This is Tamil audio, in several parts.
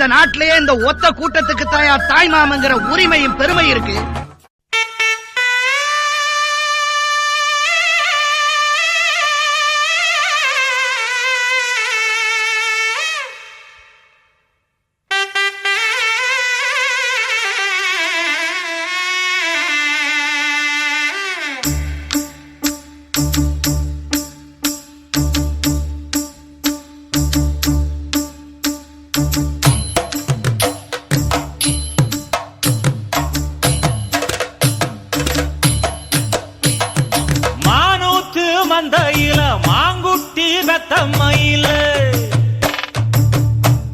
இந்த நாட்டிலேயே இந்த ஒத்த கூட்டத்துக்கு தாயா தாய் மாமங்கிற உரிமையும் பெருமை இருக்கு. மந்தையில மாங்குட்டி மெத்தம்மையில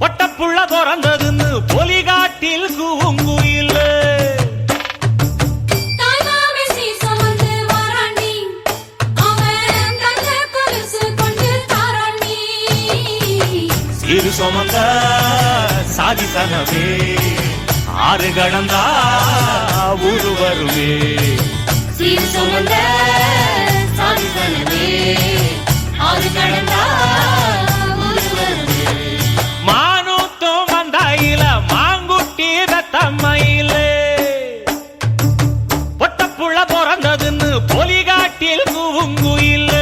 பொட்டப்புள்ள பிறந்ததுன்னு பொலிகாட்டில் கூங்குயில சிறு சுமந்த சாதித்தனவே ஆறு கடந்தா ஊரு வருவே சிறு சுமந்த மானூத்தும் மந்தாயில மாங்குட்டி ரத்தம்மையில பொட்டப்புள்ள பிறந்ததுன்னு பொலிகாட்டில் கூங்குயில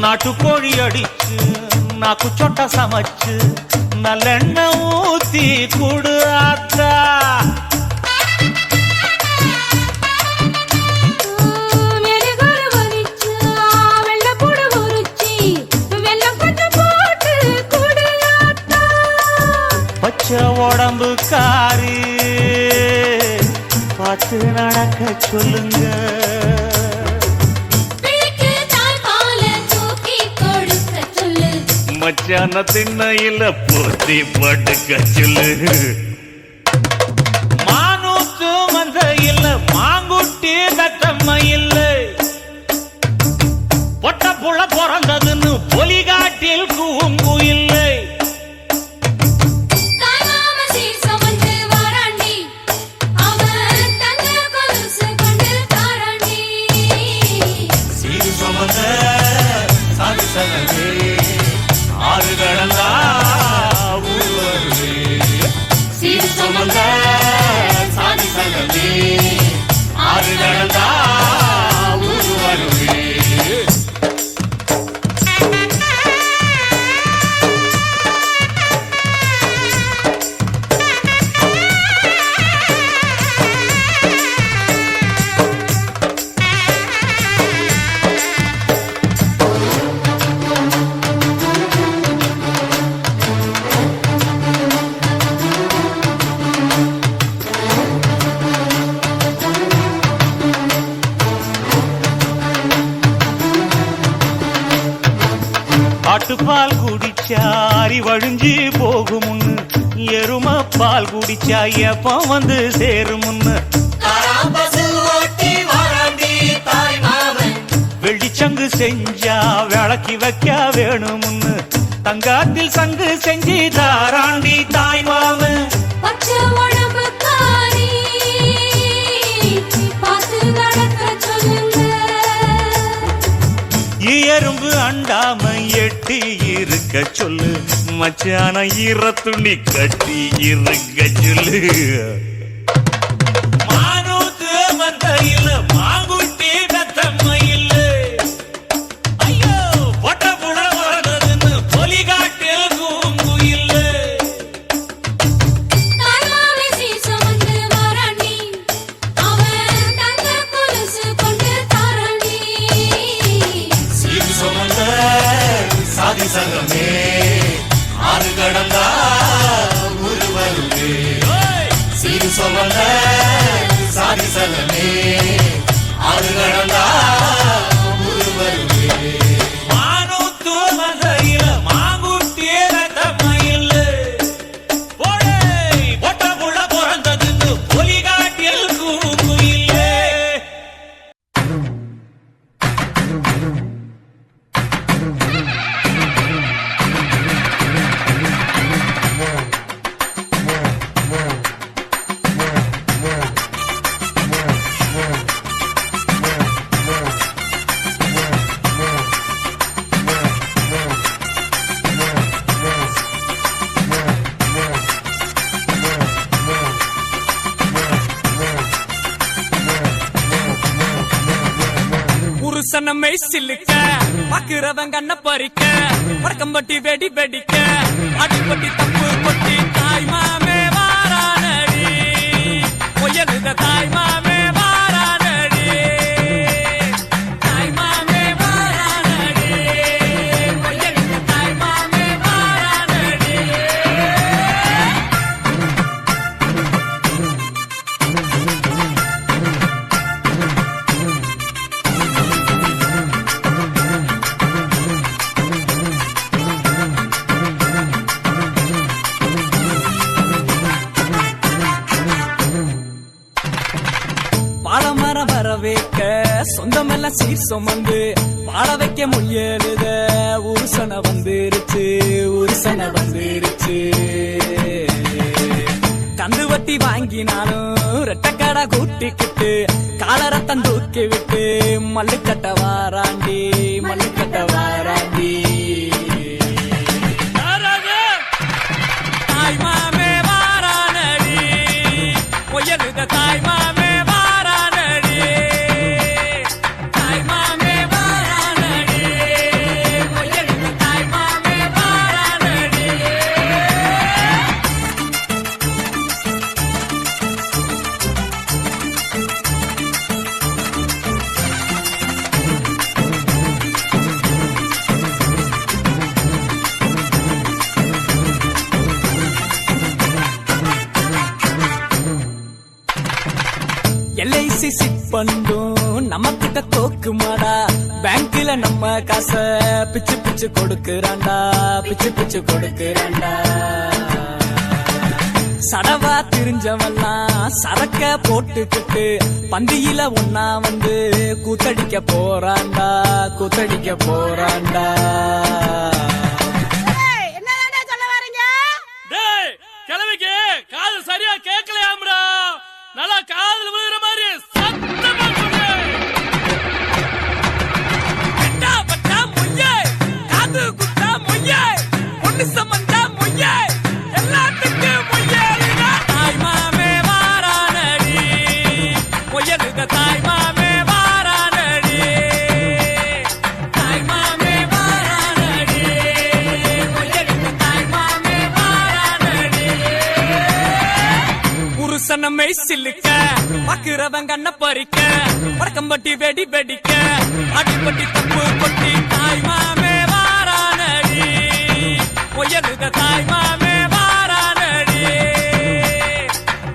நாட்டுக்கோழி அடிச்சு நாக்கு சொட்ட சமைச்சு நல்லெண்ணெய் ஊத்தி குடு ஆத்தா பச்சை உடம்பு காரி பார்த்து நடக்க சொல்லுங்க மச்சான திண்ணையில போத்தி படுக்க சொல்லு மானூத்து மந்தையில மாங்குட்டி தத்தம்மையில பொட்டப்புள்ள பிறந்ததுன்னு பொலிகாட்டில் கூங்குயில்லை ஆறு கடந்தா ஊரு வருவே சீர் சுமந்த சாதி சங்கமே ஆறு கடந்தா ஊரு வருவே ஆட்டுப்பால் குடிச்சா அரி வழிஞ்சி போகுமுன்னு எரும பால் குடிச்சா எப்ப வந்து சேருமுன்னு வெள்ளிச்சங்கு செஞ்சா விளக்கி வைக்க வேணுமுன்னு தங்காத்தில் சங்கு செஞ்சு தாராண்டி தாய் மாமன் எறும்பு அண்டாம எட்டி இருக்க சொல்லு மச்சான ஈர துணி கட்டி இருக்க சொல்லு மானூத்து மந்தையில மாங்குட்டி தத்தம்மையில ஐயோ பொட்டப்புள்ள பிறந்ததுன்னு பொலிகாட்டில் கூங்குயில்ல சாதி சங்கமே ஆறு கடந்தா ஊரு வருவே சீர் சுமந்த சரிசகமே ஆறு கடந்தா ஊரு வருவே மானூத்து மந்தையில மாங்குட்டியே ரத்தமயில்ல போடே பொட்ட புள்ள பிறந்ததுன்னு பொலிகாட்டில் கூங்குயில்லே புருஷனமை சில்லுக்க பாக்குறவன் கண்ண பறிக்க வடக்கம்பட்டி வெடி வெடிக்க அடிப்பட்டி தப்பு கொட்டி தாய் மாமே வாரானடி பொயலுத தாய் மாமே வாரானடி தாய் மாமே வாரானடி பொயலுத தாய் மாமே வாரானடி பாலமரம் வர வைக்க சொந்தமெல்லாம் சீர் சுமந்து வாழ வைக்க முயலுத உருசன வந்துருச்சு உருசன வந்துருச்சு கந்து வட்டி வாங்கினாலும் ரெட்டக்கடை கூட்டிக்கிட்டு காலரத்தம் தூக்கி விட்டு மல்லுக்கட்ட வாராண்டி மல்லுக்கட்ட வாராண்டி தாய் மாமே வாரானடி பொயலுத தாய் மாமே வாரானடி தாய் மாமே வாரானடி பொயலுத தாய் மாமே வாரானடி எல்ஐசி சிட் பண்ணும் நம்ம கிட்ட தோக்குமாடா பேங்க்ல நம்ம காசை பிச்சு பிச்சு கொடுக்கறான்டா பிச்சு பிச்சு கொடுக்கறான்டா சடவா திரிஞ்சவெல்லாம் சரக்க போட்டுக்கிட்டு பந்தியில ஒன்னா வந்து கூத்தடிக்க போறான்டா கூத்தடிக்க போறான்டா டேய் கிழவிக்கு காது சரியா கேட்கலையாம்டா நல்லா காதுல விழுகிற மாதிரி சத்தமா சொல்லு கட்டா பட்டா மொய்யே காது குத்தா மொய்யே பொண்ணு சம்பந்தா மொய்யே எல்லாத்துக்கும் மொய்யே தாய் மாமே வாரானடி பொய்யலுத தாய் மாமே வாரானடி தாய் மாமே வாரானடி பொய்யலுத தாய் மாமே வாரானடி புருஷனமை சில்லுக்க பாக்குறவன் கண்ண பறிக்க வடக்கம்பட்டி வெடி வெடிக்க அடிப்பட்டி தப்பு கொட்டி தாய் மாமே வாரானடி பொயலுத தாய் மாமே வாரானடி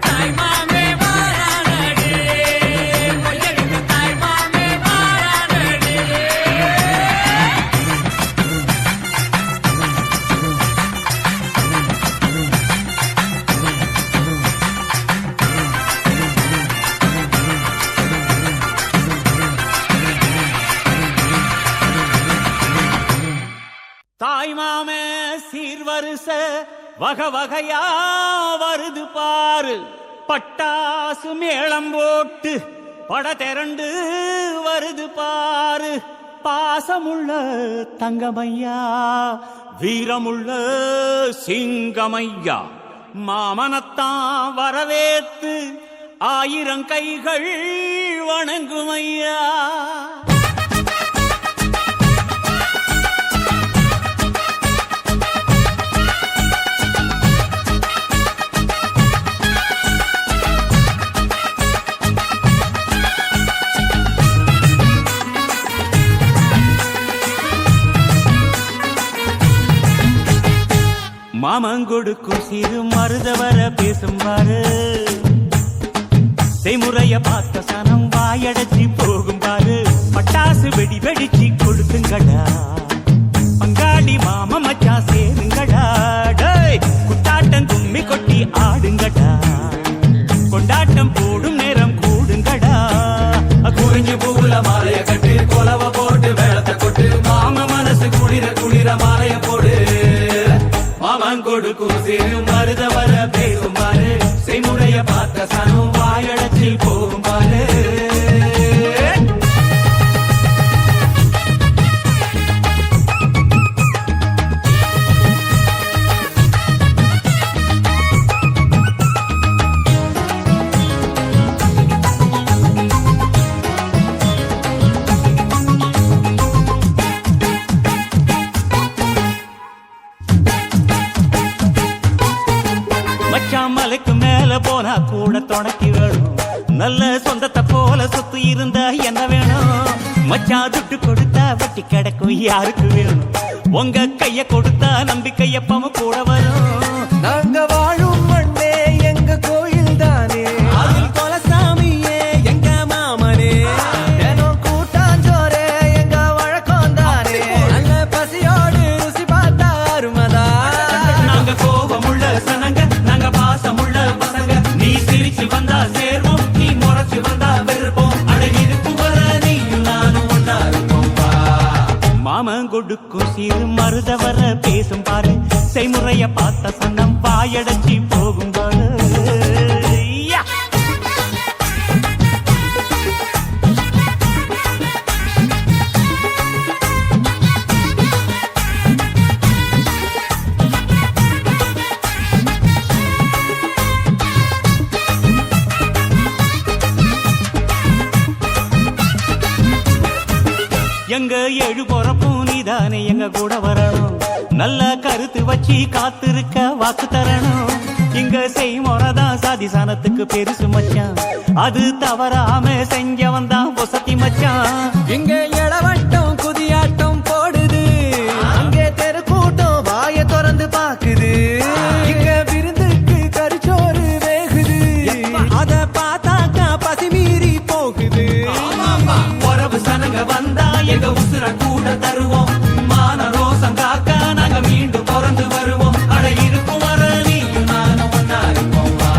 தாய் மாமே வாரானடி பொயலுத தாய் மாமே வாரானடி தாய்மாமே சீர்வரிச வகை வகையா வருது பாரு பட்டாசு மேளம் போட்டு பட திரண்டு வருது பாரு பாசமுள்ள தங்கமையா வீரமுள்ள சிங்கமையா மாமனத்தான் வரவேத்து ஆயிரம் கைகள் வணங்குமையா மாமங்கொடுக்கும் சிறு மருதவர பேசும்பாரு செய்முறைய பார்த்த சனம் வாயடைச்சி போகும் பாரு பட்டாசு வெடி வெடிச்சு கொடுத்துங்கடா பங்காளி மாம மச்சா சேருங்கடா டேய் குத்தாட்டம் கும்மி கொட்டி ஆடுங்கடா கொண்டாட்டம் போடும் நேரம் கூடுங்கடா குறிஞ்சி பூவுல மாலைய கட்டு கொலவ போட்டு வேளத்தை கொட்டு மாம மனசு குளிர குளிர மாலைய போடு மாமன் கொடுக்கும் சிறு மருத வர பேசும் பாரு செய்முறைய பார்த்த சனம் வாயடைச்சி போகும் பாரு மச்சான் மலைக்கு மேல போனா கூட துணைக்கு வேணும் நல்ல சொந்தத்தை போல சொத்து இருந்தா என்ன வேணும் மச்சான் துட்டு கொடுத்தா வட்டி கிடக்கும் யாருக்கு வேணும் உங்க கைய கொடுத்தா நம்பிக்கை எப்பவும் கூட வரும் நாங்க வாழும் மண்ணே எங்க கோயில் தானே அதில் கொலசாமியே எங்க மாமனே தினம் கூட்டாஞ்சோரே எங்க வழக்கம் தானே நல்ல பசியோடு ருசி பார்த்தா அருமதா நாங்க கோபமுள்ள சனங்க நாங்க பாசமுள்ள பசங்க நீ சிரிச்சு வந்தா சேர்வோம் நீ முறைச்சு வந்தா வெறுப்போம் அழகிருக்கும் வர நீயும் நானும் ஒன்னா இருப்போம் மாமன் கொடுக்கும் சிறு மருத வர பேசும் பாரு செய்முறைய பார்த்த சன்னம் வாயடைச்சி போகும் பாரு யா! எங்க ஏழு பொறப்பும் நீதானே எங்க கூட வரணும் நல்ல கருத்து வச்சு காத்திருக்க வாக்கு தரணும் இங்க செய்முறைதான் சாதி சாணத்துக்கு பெருசு மச்சான் அது தவறாம செஞ்சவன் தான் பொசத்தி மச்சான் இங்க இளவட்டம் குதியாட்டம் போடுது அங்கே தெருக்கூட்டம் வாய திறந்து பாக்குது இங்க விருந்துக்கு கரிச்சோறு வேகுது அத பார்த்தாக்கா பசி மீறி போகுது உறவு சனங்க வந்தா எங்க உசுர கூட தருவோம் மான ரோசம் காக்க நாங்க மீண்டும் பிறந்து வருவோம் அட இருக்கும் வர நீயும் நானும் ஒன்னா இருப்போம் வா.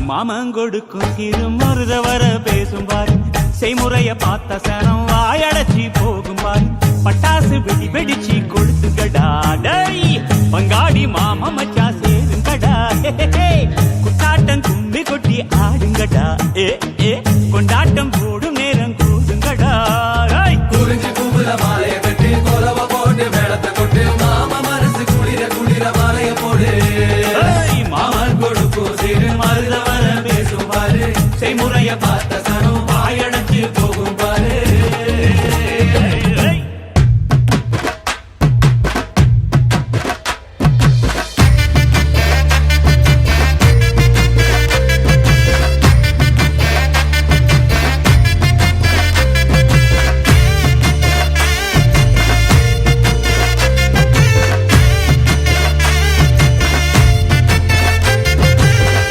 மாமன் கொடுக்கும் சிறு மருத வர பேசும் பாரு செய்முறைய பார்த்த சனம் வாயடைச்சி போகும் பாரு பட்டாசு வெடி வெடிச்சு கொடுத்துக்கடா டேய் பங்காடி மாமா மச்சா சேருங்கடா குத்தாட்டம் கும்பி கொட்டி ஆடுங்கடா ஏ கொண்டாட்டம் போடும் நேரம் கூடுங்கடா ஏய். குறிஞ்சி பூவுல மாலைய கட்டி கொலவ போட்டு வேளத்தை கொட்டு மாம மனசு குளிர குளிர மாலைய போடு ஏய், மாமன் கொடுக்கும் சிறு மருத வர பேசும் பாரு செய்முறைய பார்த்த சனம் வாயடைச்சு போகும் பாரு ஏய்.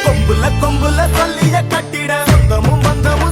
கொம்புல கொம்புல சொல்லிய கட்டிட சொந்தமும் பந்தமும்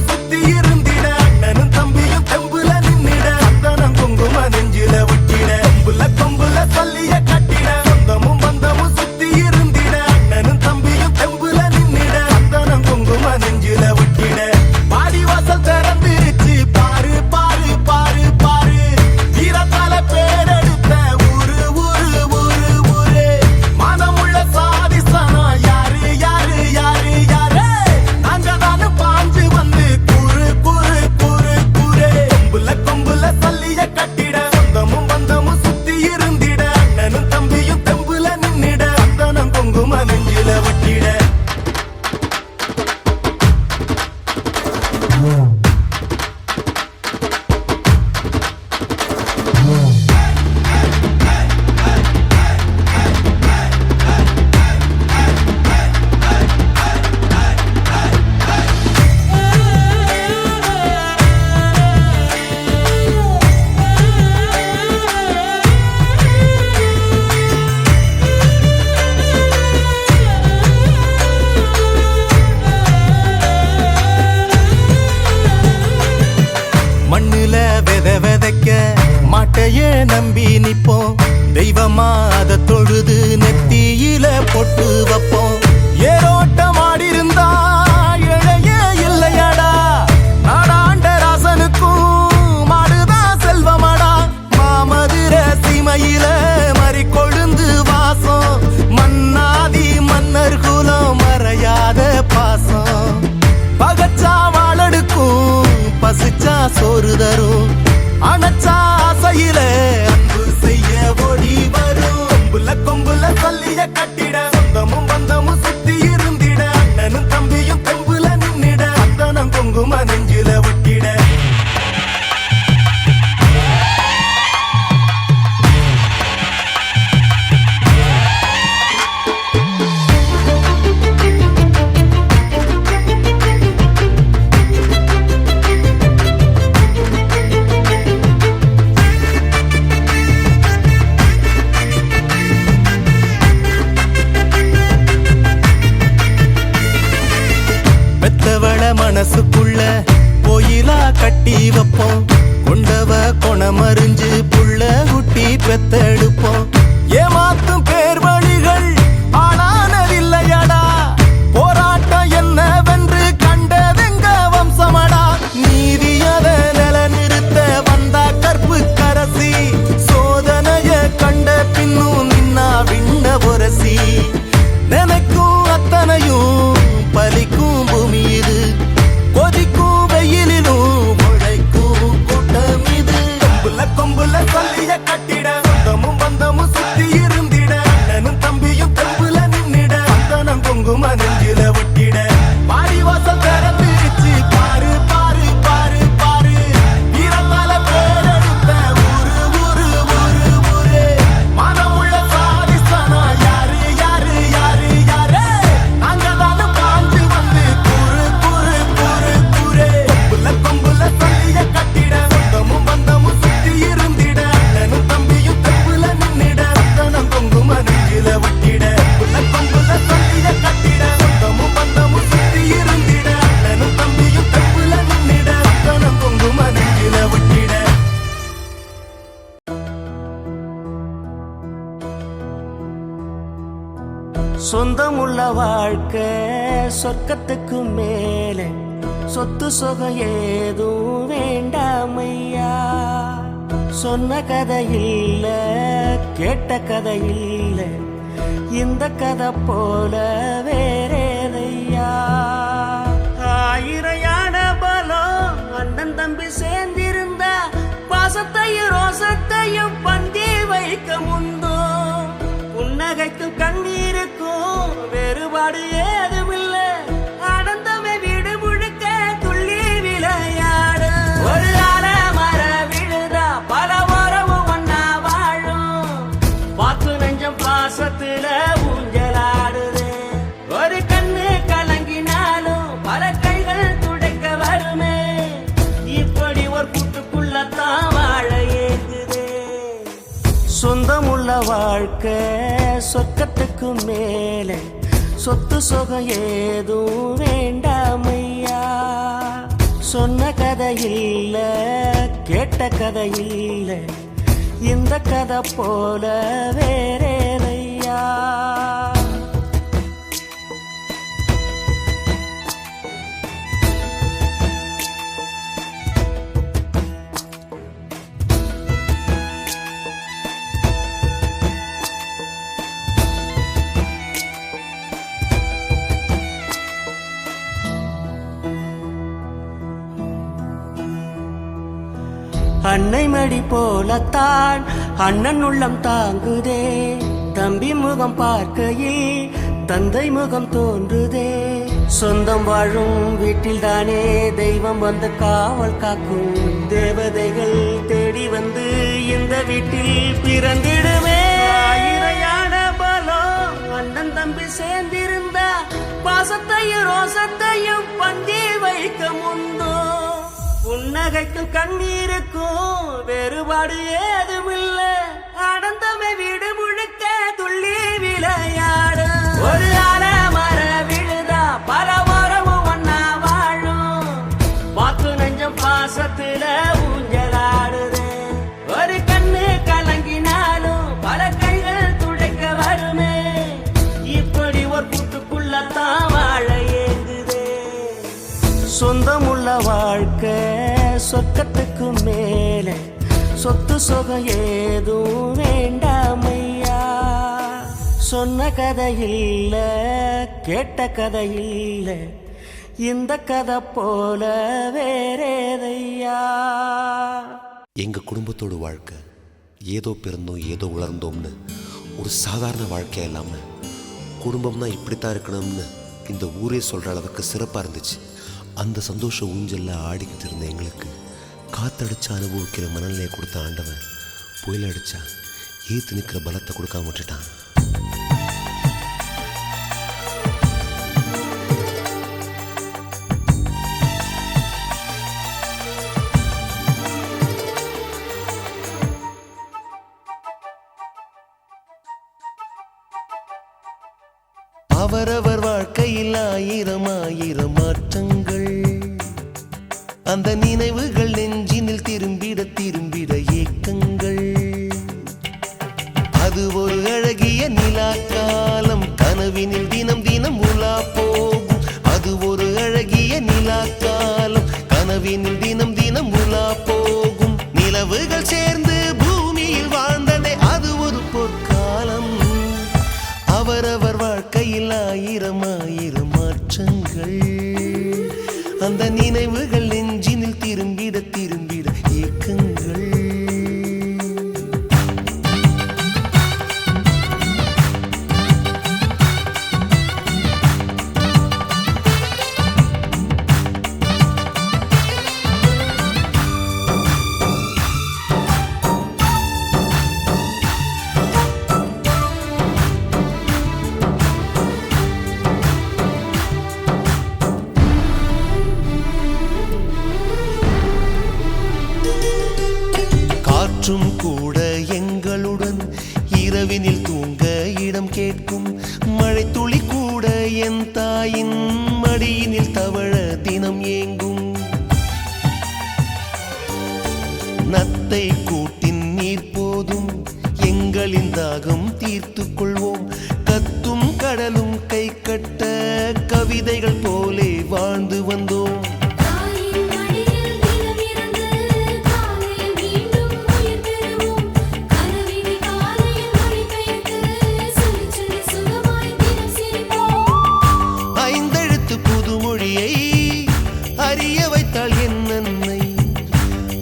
நம்பி நிப்போம் தெய்வமா அத தொழுது நெத்தியில பொட்டு வைப்போம் ஏரோட்டம் ஆடிருந்தா இழையே இல்லையடா நாடாண்ட ராசனுக்கும் மாடுதான் செல்வமடா மாமதுர சீமையில மறி கொழுந்து வாசம் மன்னாதி மன்னர் குலம் மறையாத பாசம் பகச்சா வாழடுக்கும் பசிச்சா சோறு தரும் அணைச்சா ஆசையில அன்பு செய்ய ஓடி வரும் கொம்புல சொல்லிய கட்டிட சொந்தமும் பந்தமும் சுத்தி இருந்திட அண்ணனும் தம்பியும் தெம்புல நின்னிட அந்தனம் குங்கும நெஞ்சில விட்டிட மனசுக்குள்ள கோயிலா கட்டி வைப்போம் கொண்டவ கொணமறிஞ்சு புள்ள குட்டி பெத்தெடுப்போம் ஏமாத்தும் பேர் வழிகள் ஆளானதில்லையடா போராட்டம் என்னவென்று கண்டதெங்க வம்சமடா நீதியத நிலநிறுத்த வந்தா கற்பு கரசி சோதனைய கண்ட பின்னும் நின்னா விண்ண பொரசி நினைக்கும் அத்தனையும் பலிக்கும் பூமி இது கொதிக்கும் வெயிலிலும் உழைக்கும் கூட்டம் இது கொம்புல சொல்லிய கட்டிட சொந்தமும் பந்தமும் சுத்தி இருந்திட அண்ணனும் தம்பியும் தெம்புல நின்னிட அந்தனம் குங்கும நெஞ்சில விட்டிட பாடி வாசல் திறந்துருச்சு பாரு பாரு பாரு பாரு வீரத்தால பேரெடுத்த ஊரு ஊரு ஊரு ஊரு மனமுள்ள சாதிஸ்தானா யாரு யாரு யாரு யாரு அங்கதான பாஞ்சு வந்து கூறு கூறு கூறு கூறு கொம்புல சொல்லிய கட்டிட சொந்தமும் பந்தமும் சுத்தி இருந்திட அண்ணனும் தம்பியும் தெம்புல நின்னிட அந்தனம் குங்கும நெஞ்சில விட்டிட கொம்புல சொல்லிய கட்டிட சொந்தமும் பந்தமும் சுத்தி இருந்திட அண்ணனும் தம்பியும் தெம்புல நின்னிட அந்தனம் குங்கும நெஞ்சில விட்டிட சொந்தமுள்ள வாழ்க்கை சொர்க்கத்துக்கு மேலே சொத்து சொகம் ஏதும் வேண்டாமையா சொன்ன கதை இல்ல கேட்ட கதை இல்ல இந்த கதை போல வேறேதையா ஆயிரையான பலம் அண்ணன் தம்பி சேர்ந்திருந்தா பாசத்தையும் ரோசத்தையும் பந்தி வைக்க முந்தோ புன்னகைக்கும் கண்ணீருக்கும் வேறுபாடு ஏதுமில்ல அடந்தவை வீடு முழுக்க துள்ளி விளையாடு ஒரு மர விழுதா பல உறவும் ஒன்னா வாழும் பாத்து நெஞ்சம் பாசத்துல ஊஞ்சலாடுது ஒரு கண்ணு கலங்கினாலும் பல கைகள் துடைக்க வருமே இப்படி ஒரு கூட்டுக்குள்ளத்தான் வாழ ஏகுது சொந்தமுள்ள வாழ்க்கை சொர்க்கத்துக்கு மேலே சொத்து சொகம் ஏதும் வேண்டாமையா சொன்ன கதை இல்ல கேட்ட கதை இல்ல இந்த கதை போல வேறேதையா அன்னை மடி போலத்தான் அண்ணன் உள்ளம் தாங்குதே தம்பி முகம் பார்க்கையில் தந்தை முகம் தோன்றுதே சொந்தம் வாழும் வீட்டில் தானே தெய்வம் வந்து காவல் காக்கும் தேவதைகள் தேடி வந்து இந்த வீட்டில் பிறந்திடுமே ஆயிரையான பலம் அண்ணன் தம்பி சேர்ந்திருந்தா பாசத்தையும் ரோசத்தையும் பந்தி வைக்க முந்தோ புன்னகைக்கும் கண்ணீருக்கும் வேறுபாடு ஏதுமில்ல அடந்தமை வீடு முழுக்க துள்ளி விளையாடு ஒரு மர விழுதா பல உறவும் ஒன்னா வாழும் பாத்து நெஞ்சம் பாசத்துல ஊஞ்சலாடுது ஒரு கண்ணு கல சொர்க்கத்துக்கு மேலே சொத்து சொகம் ஏதும் வேண்டாமையா. சொன்ன கதை இல்ல, கேட்ட கதை இல்ல, இந்த கதை போல வேறேதையா. எங்க குடும்பத்தோட வாழ்க்கை ஏதோ பிறந்தோம் ஏதோ உலர்ந்தோம்னு ஒரு சாதாரண வாழ்க்கையா இல்லாம குடும்பம்னா இப்படித்தான் இருக்கணும்னு இந்த ஊரே சொல்ற அளவுக்கு சிறப்பா இருந்துச்சு. அந்த சந்தோஷ ஊஞ்சல்ல ஆடிக்கிட்டு இருந்த எங்களுக்கு காத்தடிச்சு அனுபவிக்கிற மனநிலையை கொடுத்த ஆண்டவன் புயல் அடிச்சா ஏத்து நிற்கிற பலத்தை கொடுக்காம விட்டுட்டான். அவரவர் வாழ்க்கையில் ஆயிரம் ஆயிரம் மாற்றங்கள், அந்த நினைவுகள் நெஞ்சினில் திரும்பிட திரும்பிட ஏக்கங்கள். அது ஒரு அழகிய நிலாக்காலம், கனவினில் தினம் தினம் உலா போகும். அது ஒரு அழகிய நிலாக்காலம், கனவினில் தினம் தினம் உலா போகும். நிலவுகள் சேர்ந்து பூமியில் வாழ்ந்ததே அது ஒரு பொற்காலம். அவரவர் வாழ்க்கையில் ஆயிரம் ஆயிரம் மாற்றங்கள், அந்த நினைவுகள் நெஞ்சினில் திரும்பிட திரும்பிட ஏக்கங்கள். காற்றும் கூட எங்களுடன் இரவினில் தூங்க இடம் கேட்கும். மழை துளி கூட என் தாயின் மடியினில் தவழ தினம் ஏங்கும். நத்தை கூட்டின் நீர் போதும், எங்களின் தாகம் தீர்த்து கொள்வோம். கத்தும் கடலும் கை கட்ட கவிதைகள் போலே வாழ்ந்து வந்தோம். அறிய வைத்தாள் என் அன்னை,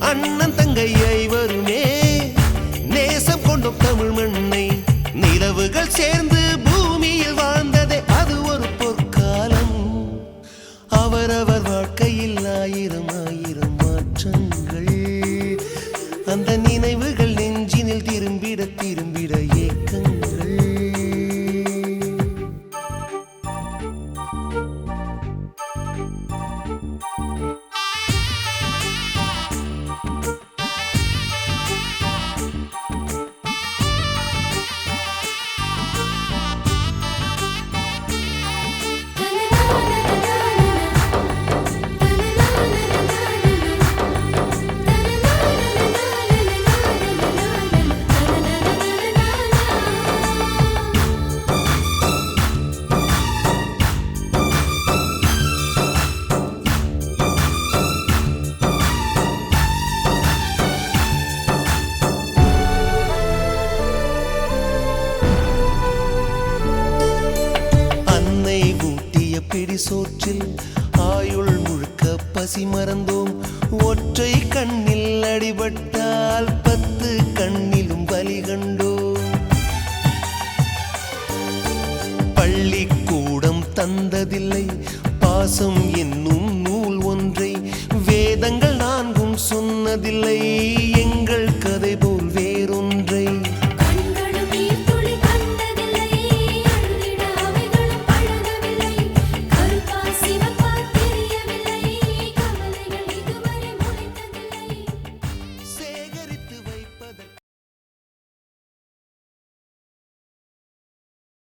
அண்ணன் தங்கையை வருமே நேசம் கொண்டோம் தமிழ் மண்ணை. நிலவுகள் சேர்ந்து பூமியில் வாழ்ந்ததே அது ஒரு பொற்காலம். அவரவர் வாழ்க்கையில் ஆயிரம் ஆயிரம் மாற்றங்கள், அந்த நினைவுகள் நெஞ்சினில் திரும்பிட திரும்பிட ஏக்கங்கள். பிடி சோற்றில் ஆயுள் முழுக்க பசி மறந்தோம். ஒற்றை கண்ணில் அடிபட்டால் 10 கண்ணிலும் வலி கண்டோம். பள்ளிக்கூடம் தந்ததில்லை பாசம் என்னும் நூல் ஒன்றை, வேதங்கள் 4 சொன்னதில்லை